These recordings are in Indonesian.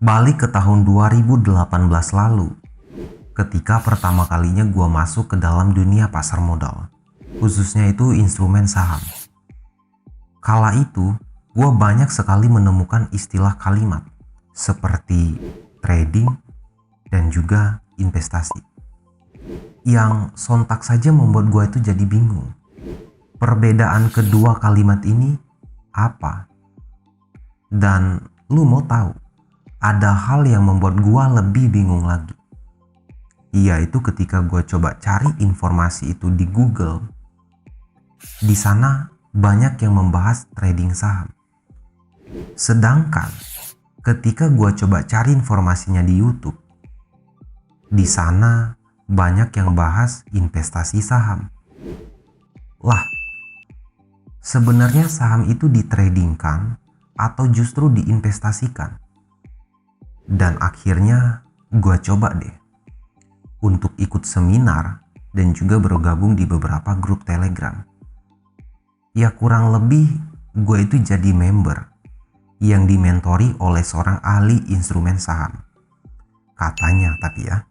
Balik ke tahun 2018 lalu, ketika pertama kalinya gue masuk ke dalam dunia pasar modal, khususnya itu instrumen saham. Kala itu, gue banyak sekali menemukan istilah kalimat seperti trading dan juga investasi, yang sontak saja membuat gue itu jadi bingung. Perbedaan kedua kalimat ini apa? Dan lu mau tahu, ada hal yang membuat gue lebih bingung lagi. Yaitu ketika gue coba cari informasi itu di Google, di sana banyak yang membahas trading saham. Sedangkan ketika gue coba cari informasinya di YouTube, di sana banyak yang bahas investasi saham. Lah, sebenarnya saham itu ditradingkan atau justru diinvestasikan? Dan akhirnya gue coba deh untuk ikut seminar dan juga bergabung di beberapa grup Telegram. Ya kurang lebih gue itu jadi member yang dimentori oleh seorang ahli instrumen saham. Katanya tapi ya.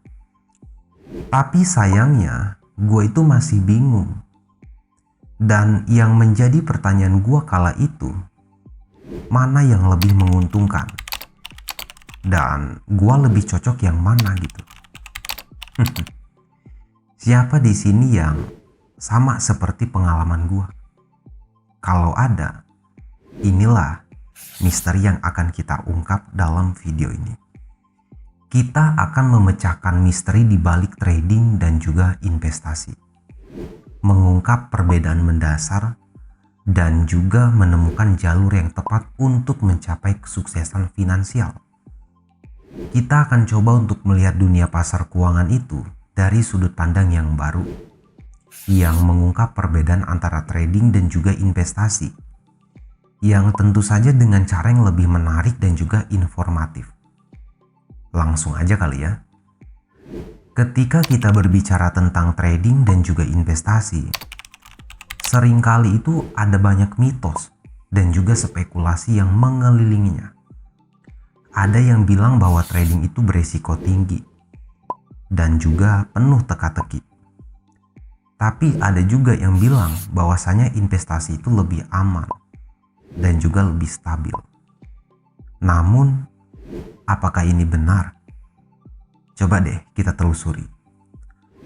Tapi sayangnya gue itu masih bingung. Dan yang menjadi pertanyaan gue kala itu, mana yang lebih menguntungkan? Dan gue lebih cocok yang mana gitu? Siapa di sini yang sama seperti pengalaman gue? Kalau ada, inilah misteri yang akan kita ungkap dalam video ini. Kita akan memecahkan misteri di balik trading dan juga investasi, mengungkap perbedaan mendasar, dan juga menemukan jalur yang tepat untuk mencapai kesuksesan finansial. Kita akan coba untuk melihat dunia pasar keuangan itu dari sudut pandang yang baru, yang mengungkap perbedaan antara trading dan juga investasi, yang tentu saja dengan cara yang lebih menarik dan juga informatif. Langsung aja kali ya. Ketika kita berbicara tentang trading dan juga investasi, seringkali itu ada banyak mitos dan juga spekulasi yang mengelilinginya. Ada yang bilang bahwa trading itu beresiko tinggi dan juga penuh teka-teki. Tapi ada juga yang bilang bahwasanya investasi itu lebih aman dan juga lebih stabil. Namun, apakah ini benar? Coba deh kita telusuri.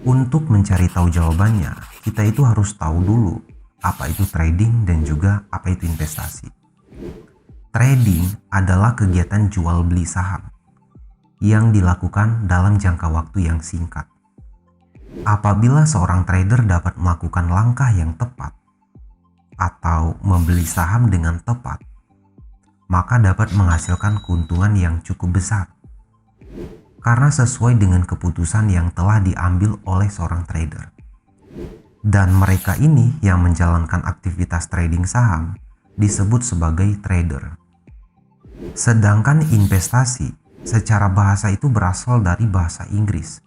Untuk mencari tahu jawabannya, kita itu harus tahu dulu apa itu trading dan juga apa itu investasi. Trading adalah kegiatan jual beli saham yang dilakukan dalam jangka waktu yang singkat. Apabila seorang trader dapat melakukan langkah yang tepat atau membeli saham dengan tepat, maka dapat menghasilkan keuntungan yang cukup besar karena sesuai dengan keputusan yang telah diambil oleh seorang trader. Dan mereka ini yang menjalankan aktivitas trading saham disebut sebagai trader. Sedangkan investasi secara bahasa itu berasal dari bahasa Inggris,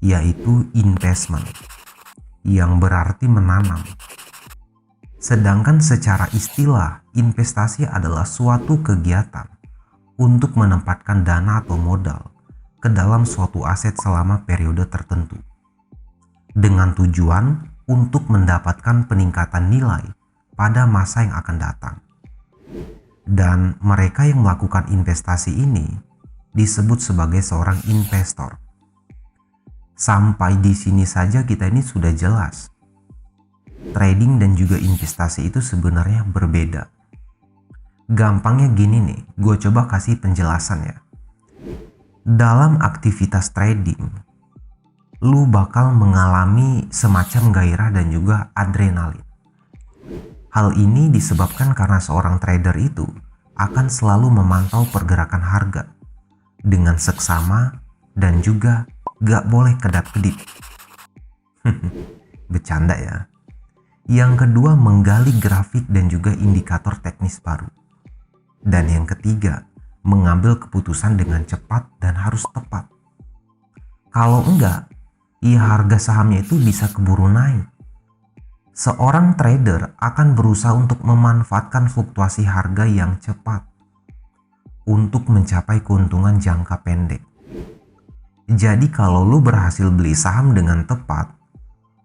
yaitu investment, yang berarti menanam. Sedangkan secara istilah, investasi adalah suatu kegiatan untuk menempatkan dana atau modal ke dalam suatu aset selama periode tertentu, dengan tujuan untuk mendapatkan peningkatan nilai pada masa yang akan datang. Dan mereka yang melakukan investasi ini disebut sebagai seorang investor. Sampai di sini saja kita ini sudah jelas. Trading dan juga investasi itu sebenarnya berbeda. Gampangnya gini nih, gue coba kasih penjelasan ya. Dalam aktivitas trading, lu bakal mengalami semacam gairah dan juga adrenalin. Hal ini disebabkan karena seorang trader itu akan selalu memantau pergerakan harga dengan seksama dan juga gak boleh kedap-kedip. Bercanda ya. Yang kedua, menggali grafik dan juga indikator teknis baru. Dan yang ketiga, mengambil keputusan dengan cepat dan harus tepat. Kalau enggak, ya harga sahamnya itu bisa keburu naik. Seorang trader akan berusaha untuk memanfaatkan fluktuasi harga yang cepat untuk mencapai keuntungan jangka pendek. Jadi kalau lu berhasil beli saham dengan tepat,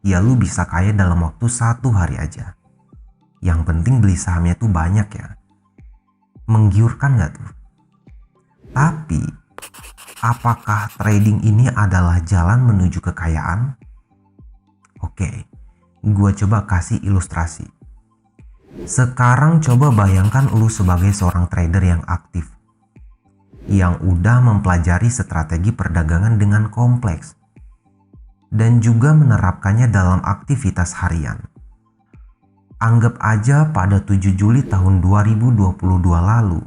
ya lu bisa kaya dalam waktu 1 hari aja. Yang penting beli sahamnya tuh banyak ya. Menggiurkan gak tuh? Tapi, apakah trading ini adalah jalan menuju kekayaan? Oke, gua coba kasih ilustrasi. Sekarang coba bayangkan lu sebagai seorang trader yang aktif, yang udah mempelajari strategi perdagangan dengan kompleks dan juga menerapkannya dalam aktivitas harian. Anggap aja pada 7 Juli tahun 2022 lalu,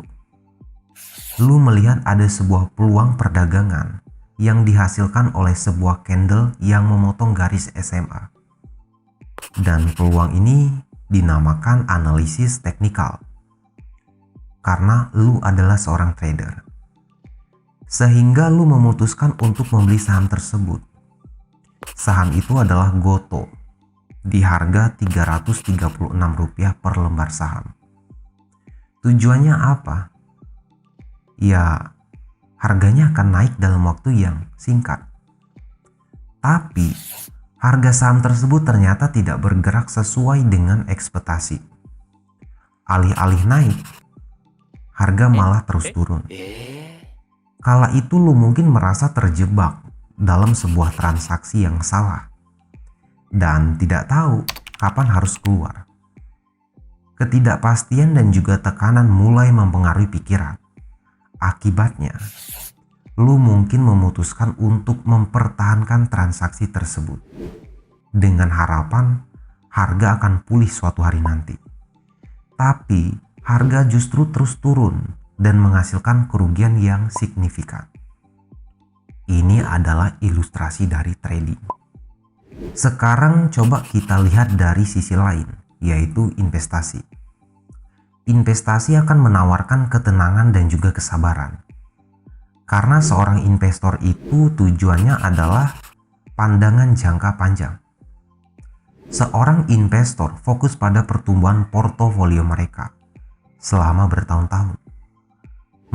lu melihat ada sebuah peluang perdagangan yang dihasilkan oleh sebuah candle yang memotong garis SMA. Dan peluang ini dinamakan analisis teknikal karena lu adalah seorang trader. Sehingga lu memutuskan untuk membeli saham tersebut. Saham itu adalah Gotoh di harga Rp336 per lembar saham. Tujuannya apa? Ya, harganya akan naik dalam waktu yang singkat. Tapi, harga saham tersebut ternyata tidak bergerak sesuai dengan ekspektasi. Alih-alih naik, harga malah terus turun. Kala itu lu mungkin merasa terjebak dalam sebuah transaksi yang salah dan tidak tahu kapan harus keluar. Ketidakpastian dan juga tekanan mulai mempengaruhi pikiran. Akibatnya, lu mungkin memutuskan untuk mempertahankan transaksi tersebut dengan harapan harga akan pulih suatu hari nanti. Tapi, harga justru terus turun dan menghasilkan kerugian yang signifikan. Ini adalah ilustrasi dari trading. Sekarang coba kita lihat dari sisi lain, yaitu investasi. Investasi akan menawarkan ketenangan dan juga kesabaran. Karena seorang investor itu tujuannya adalah pandangan jangka panjang. Seorang investor fokus pada pertumbuhan portofolio mereka selama bertahun-tahun.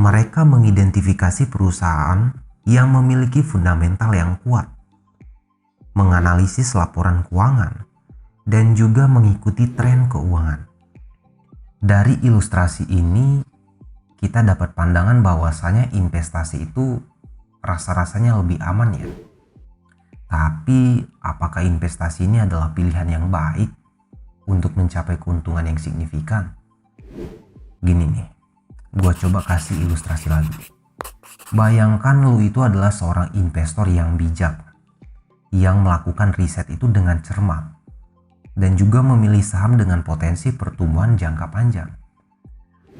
Mereka mengidentifikasi perusahaan yang memiliki fundamental yang kuat, menganalisis laporan keuangan, dan juga mengikuti tren keuangan. Dari ilustrasi ini, kita dapat pandangan bahwasanya investasi itu rasa-rasanya lebih aman ya. Tapi, apakah investasi ini adalah pilihan yang baik untuk mencapai keuntungan yang signifikan? Gini nih, gua coba kasih ilustrasi lagi. Bayangkan lu itu adalah seorang investor yang bijak, yang melakukan riset itu dengan cermat, dan juga memilih saham dengan potensi pertumbuhan jangka panjang.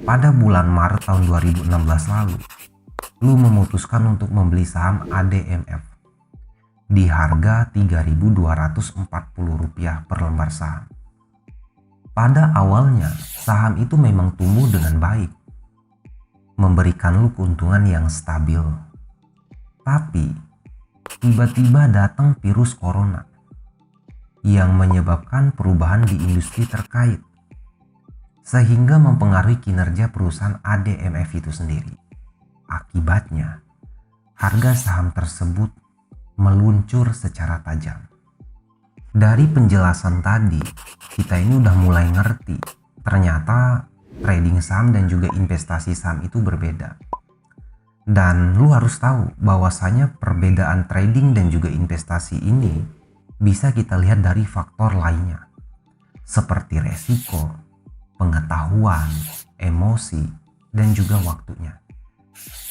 Pada bulan Maret tahun 2016 lalu, lu memutuskan untuk membeli saham ADMF di harga Rp3.240 per lembar saham. Pada awalnya, saham itu memang tumbuh dengan baik, memberikan lu keuntungan yang stabil. Tapi, tiba-tiba datang virus corona yang menyebabkan perubahan di industri terkait, sehingga mempengaruhi kinerja perusahaan ADMF itu sendiri. Akibatnya, harga saham tersebut meluncur secara tajam. Dari penjelasan tadi, kita ini udah mulai ngerti ternyata trading saham dan juga investasi saham itu berbeda. Dan lu harus tahu bahwasanya perbedaan trading dan juga investasi ini bisa kita lihat dari faktor lainnya, seperti resiko, pengetahuan, emosi, dan juga waktunya.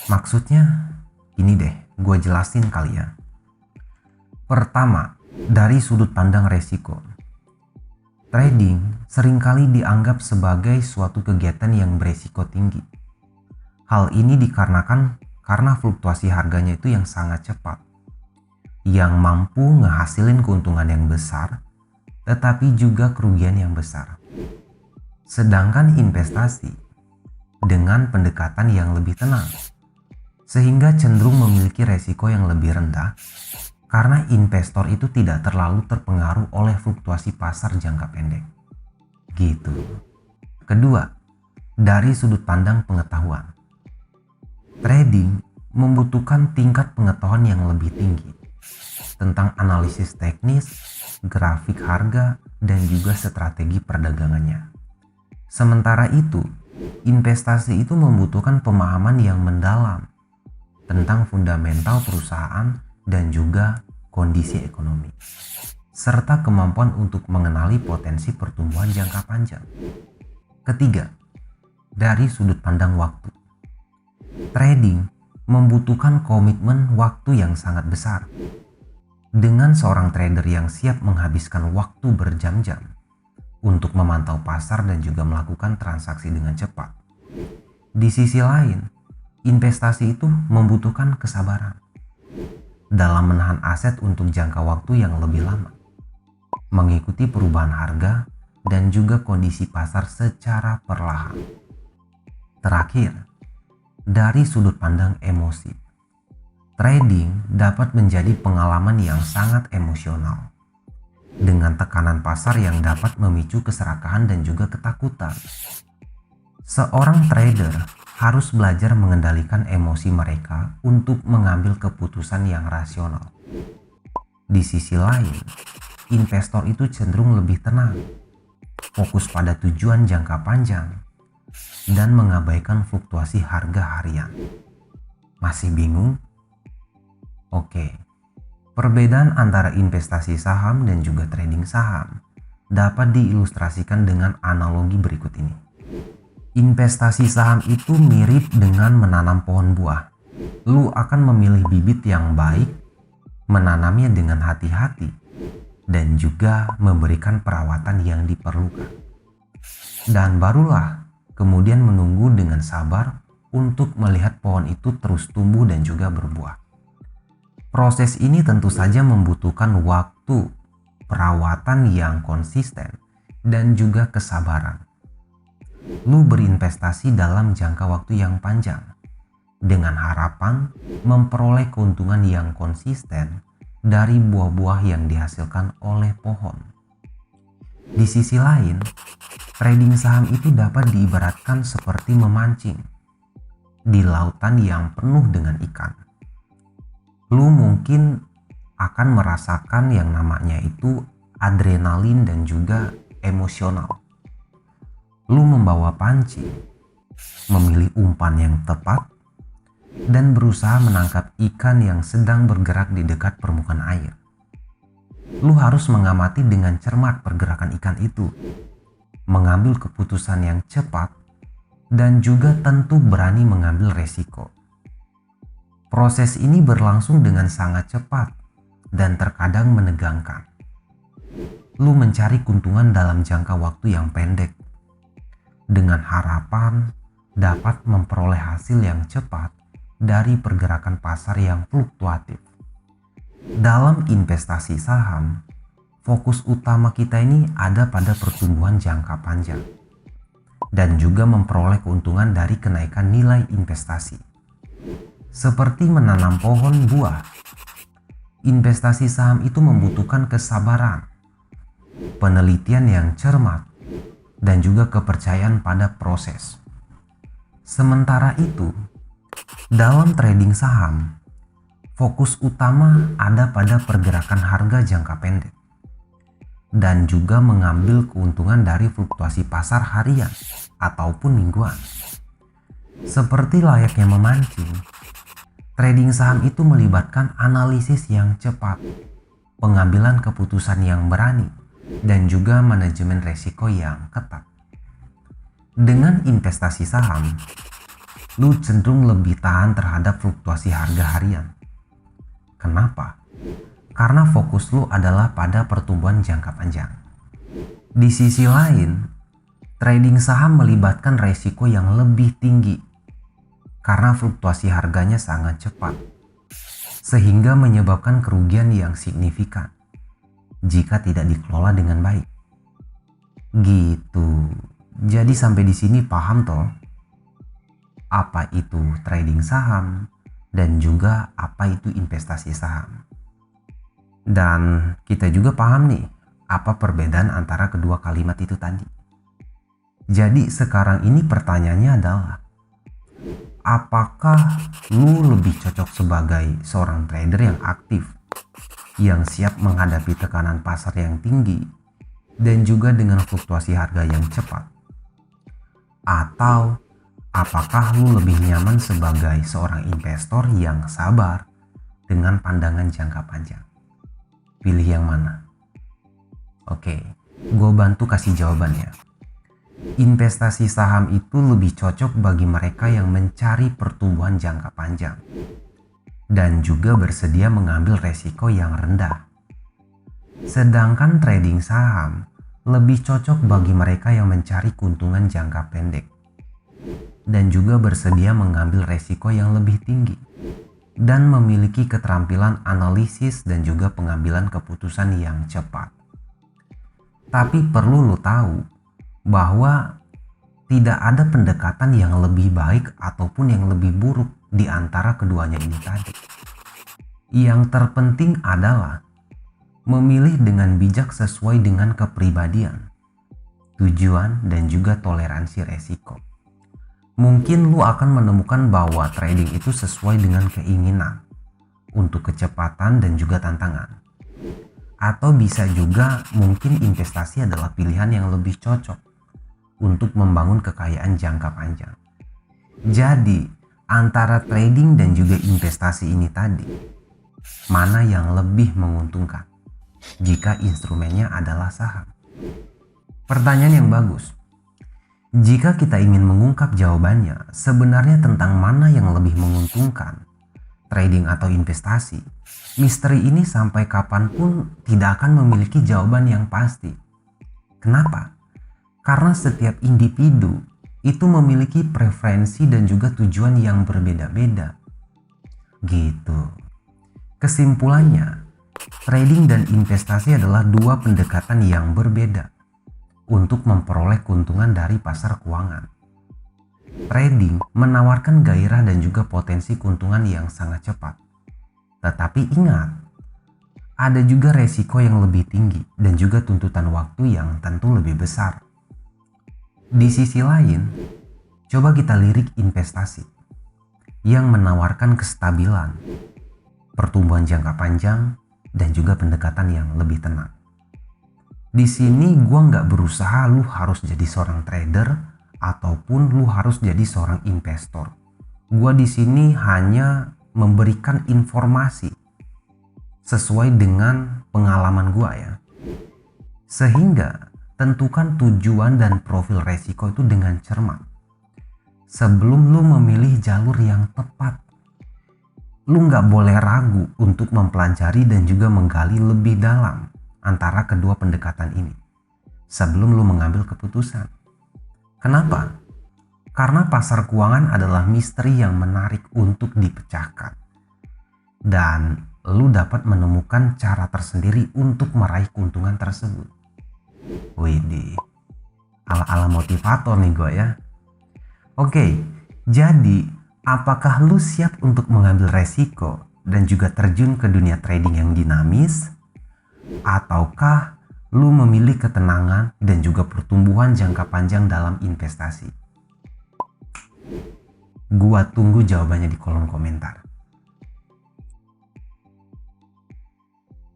Maksudnya, ini deh, gue jelasin kali ya. Pertama, dari sudut pandang resiko. Trading seringkali dianggap sebagai suatu kegiatan yang beresiko tinggi. Hal ini dikarenakan karena fluktuasi harganya itu yang sangat cepat, yang mampu ngehasilin keuntungan yang besar, tetapi juga kerugian yang besar. Sedangkan investasi dengan pendekatan yang lebih tenang, sehingga cenderung memiliki resiko yang lebih rendah, karena investor itu tidak terlalu terpengaruh oleh fluktuasi pasar jangka pendek. Gitu. Kedua, dari sudut pandang pengetahuan. Trading membutuhkan tingkat pengetahuan yang lebih tinggi tentang analisis teknis, grafik harga, dan juga strategi perdagangannya. Sementara itu, investasi itu membutuhkan pemahaman yang mendalam tentang fundamental perusahaan dan juga kondisi ekonomi, serta kemampuan untuk mengenali potensi pertumbuhan jangka panjang. Ketiga, dari sudut pandang waktu. Trading membutuhkan komitmen waktu yang sangat besar. Dengan seorang trader yang siap menghabiskan waktu berjam-jam untuk memantau pasar dan juga melakukan transaksi dengan cepat. Di sisi lain, investasi itu membutuhkan kesabaran dalam menahan aset untuk jangka waktu yang lebih lama, mengikuti perubahan harga dan juga kondisi pasar secara perlahan. Terakhir, dari sudut pandang emosi. Trading dapat menjadi pengalaman yang sangat emosional, dengan tekanan pasar yang dapat memicu keserakahan dan juga ketakutan. Seorang trader harus belajar mengendalikan emosi mereka untuk mengambil keputusan yang rasional. Di sisi lain, investor itu cenderung lebih tenang, fokus pada tujuan jangka panjang, dan mengabaikan fluktuasi harga harian. Masih bingung? Oke, perbedaan antara investasi saham dan juga trading saham dapat diilustrasikan dengan analogi berikut ini. Investasi saham itu mirip dengan menanam pohon buah. Lu akan memilih bibit yang baik, menanamnya dengan hati-hati, dan juga memberikan perawatan yang diperlukan. Dan barulah kemudian menunggu dengan sabar untuk melihat pohon itu terus tumbuh dan juga berbuah. Proses ini tentu saja membutuhkan waktu, perawatan yang konsisten, dan juga kesabaran. Lu berinvestasi dalam jangka waktu yang panjang, dengan harapan memperoleh keuntungan yang konsisten dari buah-buah yang dihasilkan oleh pohon. Di sisi lain, trading saham itu dapat diibaratkan seperti memancing di lautan yang penuh dengan ikan. Lu mungkin akan merasakan yang namanya itu adrenalin dan juga emosional. Lu membawa panci, memilih umpan yang tepat, dan berusaha menangkap ikan yang sedang bergerak di dekat permukaan air. Lu harus mengamati dengan cermat pergerakan ikan itu, mengambil keputusan yang cepat, dan juga tentu berani mengambil resiko. Proses ini berlangsung dengan sangat cepat dan terkadang menegangkan. Lu mencari keuntungan dalam jangka waktu yang pendek, dengan harapan dapat memperoleh hasil yang cepat dari pergerakan pasar yang fluktuatif. Dalam investasi saham, fokus utama kita ini ada pada pertumbuhan jangka panjang dan juga memperoleh keuntungan dari kenaikan nilai investasi. Seperti menanam pohon buah, investasi saham itu membutuhkan kesabaran, penelitian yang cermat, dan juga kepercayaan pada proses. Sementara itu, dalam trading saham, fokus utama ada pada pergerakan harga jangka pendek dan juga mengambil keuntungan dari fluktuasi pasar harian ataupun mingguan. Seperti layaknya memancing, trading saham itu melibatkan analisis yang cepat, pengambilan keputusan yang berani, dan juga manajemen resiko yang ketat. Dengan investasi saham, lu cenderung lebih tahan terhadap fluktuasi harga harian. Kenapa? Karena fokus lu adalah pada pertumbuhan jangka panjang. Di sisi lain, trading saham melibatkan resiko yang lebih tinggi karena fluktuasi harganya sangat cepat, sehingga menyebabkan kerugian yang signifikan jika tidak dikelola dengan baik. Gitu. Jadi sampai di sini paham toh? Apa itu trading saham dan juga apa itu investasi saham. Dan kita juga paham nih apa perbedaan antara kedua kalimat itu tadi. Jadi sekarang ini pertanyaannya adalah, apakah lu lebih cocok sebagai seorang trader yang aktif, yang siap menghadapi tekanan pasar yang tinggi, dan juga dengan fluktuasi harga yang cepat? Atau apakah lu lebih nyaman sebagai seorang investor yang sabar dengan pandangan jangka panjang? Pilih yang mana? Oke, gue bantu kasih jawabannya. Investasi saham itu lebih cocok bagi mereka yang mencari pertumbuhan jangka panjang dan juga bersedia mengambil resiko yang rendah. Sedangkan trading saham lebih cocok bagi mereka yang mencari keuntungan jangka pendek dan juga bersedia mengambil resiko yang lebih tinggi dan memiliki keterampilan analisis dan juga pengambilan keputusan yang cepat. Tapi perlu lo tahu bahwa tidak ada pendekatan yang lebih baik ataupun yang lebih buruk di antara keduanya ini tadi. Yang terpenting adalah memilih dengan bijak sesuai dengan kepribadian, tujuan, dan juga toleransi resiko. Mungkin lu akan menemukan bahwa trading itu sesuai dengan keinginan untuk kecepatan dan juga tantangan. Atau bisa juga mungkin investasi adalah pilihan yang lebih cocok untuk membangun kekayaan jangka panjang. Jadi, antara trading dan juga investasi ini tadi, mana yang lebih menguntungkan jika instrumennya adalah saham? Pertanyaan yang bagus. Jika kita ingin mengungkap jawabannya, sebenarnya tentang mana yang lebih menguntungkan, trading atau investasi, misteri ini sampai kapanpun tidak akan memiliki jawaban yang pasti. Kenapa? Karena setiap individu itu memiliki preferensi dan juga tujuan yang berbeda-beda. Gitu. Kesimpulannya, trading dan investasi adalah dua pendekatan yang berbeda untuk memperoleh keuntungan dari pasar keuangan. Trading menawarkan gairah dan juga potensi keuntungan yang sangat cepat. Tetapi ingat, ada juga resiko yang lebih tinggi dan juga tuntutan waktu yang tentu lebih besar. Di sisi lain, coba kita lirik investasi yang menawarkan kestabilan, pertumbuhan jangka panjang, dan juga pendekatan yang lebih tenang. Di sini gua nggak berusaha lu harus jadi seorang trader ataupun lu harus jadi seorang investor. Gua di sini hanya memberikan informasi sesuai dengan pengalaman gua ya. Sehingga tentukan tujuan dan profil resiko itu dengan cermat sebelum lu memilih jalur yang tepat. Lu nggak boleh ragu untuk mempelajari dan juga menggali lebih dalam antara kedua pendekatan ini sebelum lu mengambil keputusan. Kenapa? Karena pasar keuangan adalah misteri yang menarik untuk dipecahkan dan lu dapat menemukan cara tersendiri untuk meraih keuntungan tersebut. Widih, ala-ala motivator nih gue ya. Oke, jadi apakah lu siap untuk mengambil resiko dan juga terjun ke dunia trading yang dinamis? Ataukah lu memilih ketenangan dan juga pertumbuhan jangka panjang dalam investasi? Gua tunggu jawabannya di kolom komentar.